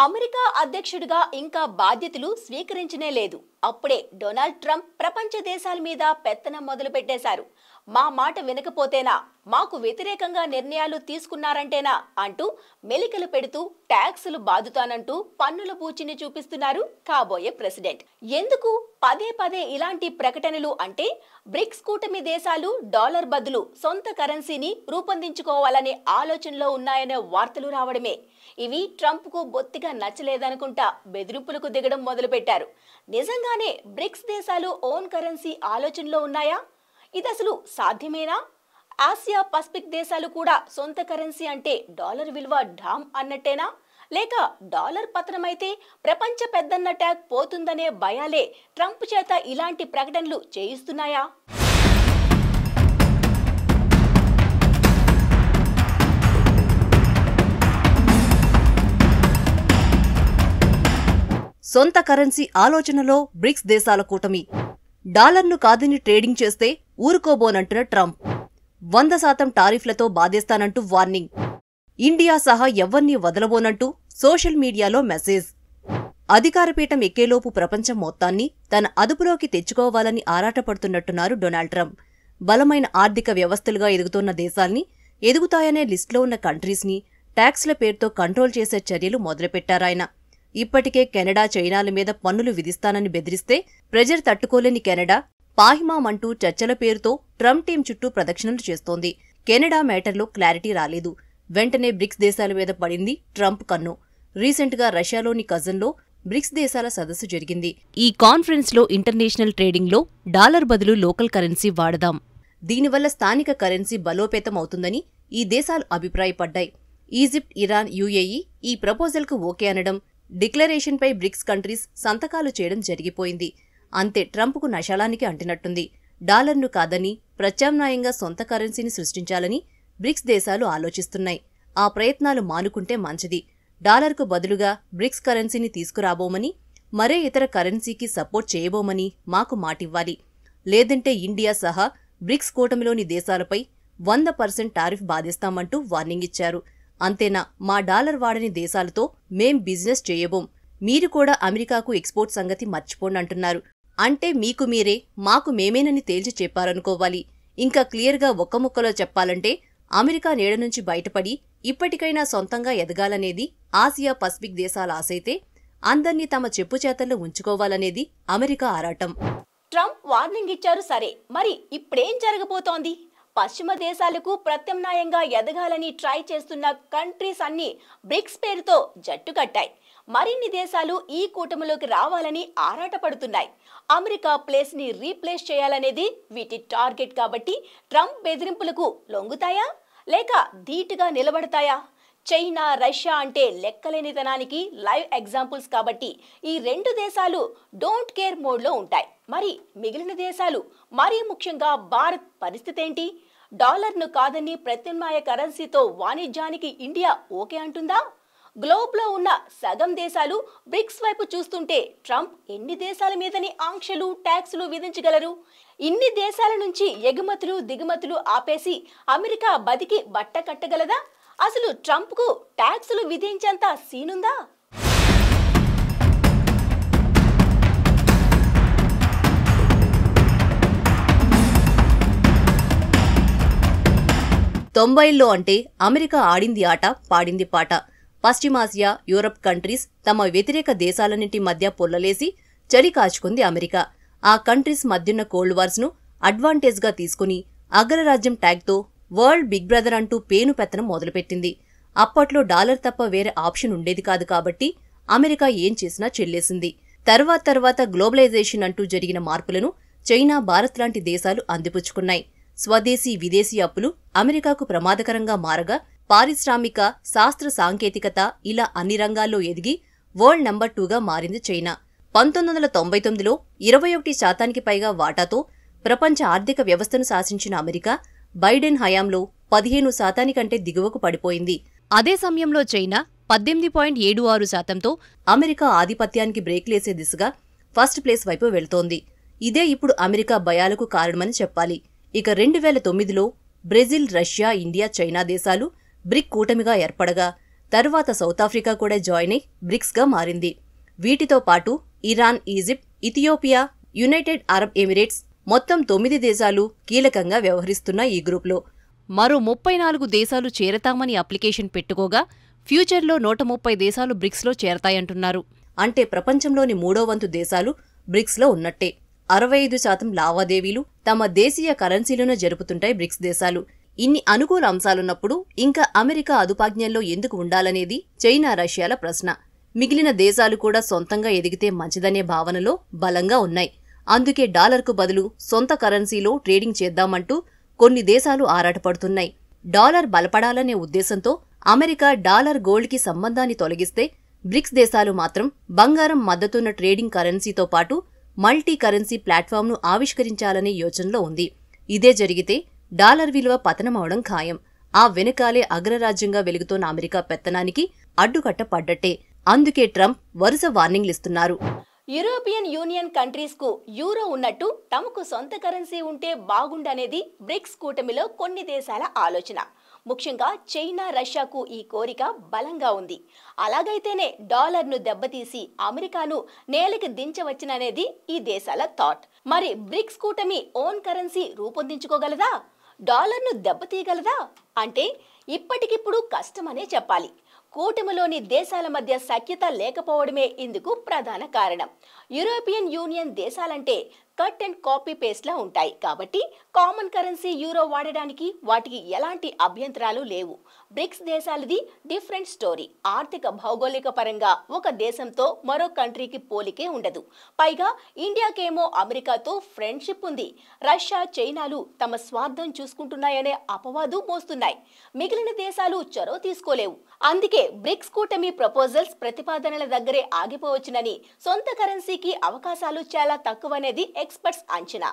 America అధ్యక్షుడిగా ఇంకా బాధ్యతలు స్వీకరించనే లేదు. అప్పుడే డొనాల్డ్ ట్రంప్ ప్రపంచ దేశాల మీద పెత్తనం మొదలు పెట్టేశారు. మా మాట వినకపోతేనా, మాకు వ్యతిరేకంగా నిర్ణయాలు తీసుకున్నారంటేనా అంటూ మెలికలు పెడుతూ ట్యాక్సులు బాదుతానంటూ పన్నుల పూచిని చూపిస్తున్నారు కాబోయే ప్రెసిడెంట్. ఎందుకు పదే పదే ఇలాంటి ప్రకటనలు అంటే బ్రిక్స్ కూటమి దేశాలు డాలర్ బదులు సొంత కరెన్సీని రూపొందించుకోవాలనే ఆలోచనలో ఉన్నాయనే వార్తలు రావడమే. ఇవి ట్రంప్ కు బొత్తిగా నచ్చలేదనుకుంటా బెదిరింపులకు దిగడం మొదలుపెట్టారు. నిజంగానే బ్రిక్స్ దేశాలు ఓన్ కరెన్సీ ఆలోచనలో ఉన్నాయా? ఇది అసలు సాధ్యమేనా? ఆసియా పసిఫిక్ దేశాలు కూడా సొంత కరెన్సీ అంటే డాలర్ విలువ ఢామ్ అన్నట్టేనా? లేక డాలర్ పతనమైతే ప్రపంచ పెద్దన్న ట్యాగ్ పోతుందనే భయాలే ట్రంప్ చేత ఇలాంటి ప్రకటనలు చేయిస్తున్నాయా? సొంత కరెన్సీ ఆలోచనలో బ్రిక్స్ దేశాల కూటమి. డాలర్ను కాదని ట్రేడింగ్ చేస్తే ఊరుకోబోనంటున్న ట్రంప్. 100% టారిఫ్లతో బాధేస్తానంటూ వార్నింగ్. ఇండియా సహా ఎవ్వరినీ వదలబోనంటూ సోషల్ మీడియాలో మెసేజ్. అధికారపీఠం ఎక్కేలోపు ప్రపంచం మొత్తాన్ని తన అదుపులోకి తెచ్చుకోవాలని ఆరాటపడుతున్నట్టున్నారు డొనాల్డ్ ట్రంప్. బలమైన ఆర్థిక వ్యవస్థలుగా ఎదుగుతున్న దేశాల్ని, ఎదుగుతాయనే లిస్టులో ఉన్న కంట్రీస్ని ట్యాక్స్ల పేరుతో కంట్రోల్ చేసే చర్యలు మొదలుపెట్టారాయన. ఇప్పటికే కెనడా, చైనాల మీద పన్నులు విధిస్తానని బెదిరిస్తే ప్రెజర్ తట్టుకోలేని కెనడా పాహిమామంటూ చర్చల పేరుతో ట్రంప్ టీం చుట్టూ ప్రదక్షిణలు చేస్తోంది. కెనడా మ్యాటర్లో క్లారిటీ రాలేదు. వెంటనే బ్రిక్స్ దేశాల మీద పడింది ట్రంప్ కన్ను. రీసెంట్గా రష్యాలోని కజన్లో బ్రిక్స్ దేశాల సదస్సు జరిగింది. ఈ కాన్ఫరెన్స్లో ఇంటర్నేషనల్ ట్రేడింగ్లో డాలర్ బదులు లోకల్ కరెన్సీ వాడదాం, దీనివల్ల స్థానిక కరెన్సీ బలోపేతం అవుతుందని ఈ దేశాలు అభిప్రాయపడ్డాయి. ఈజిప్ట్, ఇరాన్, యుఏఈ ఈ ప్రపోజల్కు ఓకే అనడం, డిక్లరేషన్పై బ్రిక్స్ కంట్రీస్ సంతకాలు చేయడం జరిగిపోయింది. అంతే, ట్రంప్కు నశాలానికి అంటినట్టుంది. డాలర్ను కాదని ప్రత్యామ్నాయంగా సొంత కరెన్సీని సృష్టించాలని బ్రిక్స్ దేశాలు ఆలోచిస్తున్నాయి. ఆ ప్రయత్నాలు మానుకుంటే మంచిది. డాలర్కు బదులుగా బ్రిక్స్ కరెన్సీని తీసుకురాబోమని, మరే ఇతర కరెన్సీకి సపోర్ట్ చేయబోమని మాకు మాటివ్వాలి. లేదంటే ఇండియా సహా బ్రిక్స్ కూటమిలోని దేశాలపై 100% టారిఫ్ బాధిస్తామంటూ వార్నింగ్ ఇచ్చారు. అంతేనా, మా డాలర్ వాడని దేశాలతో మేం బిజినెస్ చేయబోం, మీరు కూడా అమెరికాకు ఎక్స్పోర్ట్ సంగతి మర్చిపోండంటున్నారు. అంటే మీకు మీరే మాకు మేమేనని తేల్చి చెప్పారనుకోవాలి. ఇంకా క్లియర్గా ఒక్క ముక్కలో చెప్పాలంటే అమెరికా నీడ నుంచి బయటపడి ఇప్పటికైనా సొంతంగా ఎదగాలనేది ఆసియా పసిఫిక్ దేశాల ఆశైతే అందర్నీ తమ చెప్పు చేతల్లో ఉంచుకోవాలనేది అమెరికా ఆరాటం. ట్రంప్ వార్నింగ్ ఇచ్చారు సరే, మరి ఇప్పుడేం జరగబోతోంది? పశ్చిమ దేశాలకు ప్రత్యామ్నాయంగా ఎదగాలని ట్రై చేస్తున్న కంట్రీస్ అన్ని బ్రిక్స్ పేరుతో జట్టు కట్టాయి. మరిన్ని దేశాలు ఈ కూటమిలోకి రావాలని ఆరాటపడుతున్నాయి. అమెరికా ప్లేస్ ని రీప్లేస్ చేయాలనేది వీటి టార్గెట్. కాబట్టి ట్రంప్ బెదిరింపులకు లొంగుతాయా లేక ధీటుగా నిలబడతాయా? చైనా, రష్యా అంటే లెక్కలేనితనానికి లైవ్ ఎగ్జాంపుల్స్. కాబట్టి ఈ రెండు దేశాలు డోంట్ కేర్ మోడ్లో ఉంటాయి. మరి మిగిలిన దేశాలు, మరీ ముఖ్యంగా భారత్ పరిస్థితి ఏంటి? డాలర్ను కాదని ప్రత్యామ్నాయ కరెన్సీతో వాణిజ్యానికి ఇండియా ఓకే అంటుందా? గ్లోబ్లో ఉన్న సగం దేశాలు బ్రిక్స్ వైపు చూస్తుంటే ట్రంప్ ఎన్ని దేశాల మీదని ఆంక్షలు, ట్యాక్సులు విధించగలరు? ఇన్ని దేశాల నుంచి ఎగుమతులు, దిగుమతులు ఆపేసి అమెరికా బతికి బట్ట కట్టగలదా? అసలు ట్రంప్కు ట్యాక్సులు విధించేంత సీనుందా? తొంభైల్లో అంటే అమెరికా ఆడింది ఆట, పాడింది పాట. పశ్చిమాసియా, యూరప్ కంట్రీస్ తమ వ్యతిరేక దేశాలన్నింటి మధ్య పొల్లలేసి చలి కాచుకుంది అమెరికా. ఆ కంట్రీస్ మధ్యున్న కోల్డ్ వార్స్ ను అడ్వాంటేజ్గా తీసుకుని అగ్రరాజ్యం ట్యాగ్తో వరల్డ్ బిగ్ బ్రదర్ అంటూ పేను పెత్తనం మొదలుపెట్టింది. అప్పట్లో డాలర్ తప్ప వేరే ఆప్షన్ ఉండేది కాదు. కాబట్టి అమెరికా ఏం చేసినా చెల్లేసింది. తర్వాత గ్లోబలైజేషన్ అంటూ జరిగిన మార్పులను చైనా, భారత్ లాంటి దేశాలు అందిపుచ్చుకున్నాయి. స్వదేశీ, విదేశీ అప్పులు అమెరికాకు ప్రమాదకరంగా మారగా పారిశ్రామిక, శాస్త్ర సాంకేతికత ఇలా అన్ని రంగాల్లో ఎదిగి వరల్డ్ నెంబర్ 2గా మారింది చైనా. 1999లో 21% పైగా వాటాతో ప్రపంచ ఆర్థిక వ్యవస్థను శాసించిన అమెరికా బైడెన్ హయాంలో 15% కంటే దిగువకు పడిపోయింది. అదే సమయంలో చైనా 18.76%తో అమెరికా ఆధిపత్యానికి బ్రేక్లేసే దిశగా ఫస్ట్ ప్లేస్ వైపు వెళ్తోంది. ఇదే ఇప్పుడు అమెరికా భయాలకు కారణమని చెప్పాలి. ఇక 2009లో బ్రెజిల్, రష్యా, ఇండియా, చైనా దేశాలు బ్రిక్ కూటమిగా ఏర్పడగా తర్వాత సౌత్ ఆఫ్రికా కూడా జాయిన్ అయి బ్రిక్స్గా మారింది. వీటితో పాటు Iran, Egypt, Ethiopia, United Arab Emirates మొత్తం 9 దేశాలు కీలకంగా వ్యవహరిస్తున్న ఈ గ్రూప్లో మరో 34 దేశాలు చేరతామని అప్లికేషన్ పెట్టుకోగా ఫ్యూచర్లో 130 దేశాలు బ్రిక్స్లో చేరతాయంటున్నారు. అంటే ప్రపంచంలోని 3వ వంతు దేశాలు బ్రిక్స్లో ఉన్నట్టే. 65% లావాదేవీలు తమ దేశీయ కరెన్సీలోనే జరుపుతుంటాయి బ్రిక్స్ దేశాలు. ఇన్ని అనుకూల అంశాలున్నప్పుడు ఇంకా అమెరికా అదుపాజ్ఞల్లో ఎందుకు ఉండాలనేది చైనా, రష్యాల ప్రశ్న. మిగిలిన దేశాలు కూడా సొంతంగా ఎదిగితే మంచిదనే భావనలో బలంగా ఉన్నాయి. అందుకే డాలర్కు బదులు సొంత కరెన్సీలో ట్రేడింగ్ చేద్దామంటూ కొన్ని దేశాలు ఆరాటపడుతున్నాయి. డాలర్ బలపడాలనే ఉద్దేశంతో అమెరికా డాలర్ గోల్డ్కి సంబంధాన్ని తొలగిస్తే బ్రిక్స్ దేశాలు మాత్రం బంగారం మద్దతున్న ట్రేడింగ్ కరెన్సీతో పాటు మల్టీ కరెన్సీ ప్లాట్ఫామ్ను ఆవిష్కరించాలనే యోచనలో ఉంది. ఇదే జరిగితే డాలర్ విలువ పతనమవడం ఖాయం. ఆ వెనకాలే అగ్రరాజ్యంగా వెలుగుతోన్న అమెరికా పెత్తనానికి అడ్డుకట్ట పడ్డట్టే. అందుకే ట్రంప్ వరుస వార్నింగ్లిస్తున్నారు. యూరోపియన్ యూనియన్ కంట్రీస్ కు యూరో ఉన్నట్టు తమకు సొంత కరెన్సీ ఉంటే బాగుండనేది బ్రిక్స్ కూటమిలో కొన్ని దేశాల ఆలోచన. ముఖ్యంగా చైనా, రష్యాకు ఈ కోరిక బలంగా ఉంది. అలాగైతేనే డాలర్ను దెబ్బతీసి అమెరికాను నేలకి దించవచ్చుననేది ఈ దేశాల థాట్. మరి బ్రిక్స్ కూటమి ఓన్ కరెన్సీ రూపొందించుకోగలదా? డాలర్ను దెబ్బతీయగలదా అంటే ఇప్పటికిప్పుడు కష్టమనే చెప్పాలి. కూటమిలోని దేశాల మధ్య సఖ్యత లేకపోవడమే ఇందుకు ప్రధాన కారణం. యూరోపియన్ యూనియన్ దేశాలంటే కట్ అండ్ కాపీ పేస్ట్లా ఉంటాయి కాబట్టి కామన్ కరెన్సీ యూరో వాడడానికి వాటికి ఎలాంటి అభ్యంతరాలు లేవు. బ్రిక్స్ దేశాలది డిఫరెంట్ స్టోరీ. ఆర్థిక భౌగోళిక పరంగా ఒక దేశంతో మరో కంట్రీకి పోలికే ఉండదు. పైగా ఇండియాకేమో అమెరికాతో ఫ్రెండ్షిప్ ఉంది. రష్యా, చైనాలు తమ స్వార్థం చూసుకుంటున్నాయనే అపవాదు మోస్తున్నాయి. మిగిలిన దేశాలు చొరవ తీసుకోలేవు. అందుకే బ్రిక్స్ కూటమి ప్రపోజల్స్, ప్రతిపాదనల దగ్గరే ఆగిపోవచ్చునని, సొంత కరెన్సీకి అవకాశాలు చాలా తక్కువనేది ఎక్స్పర్ట్స్ అంచనా.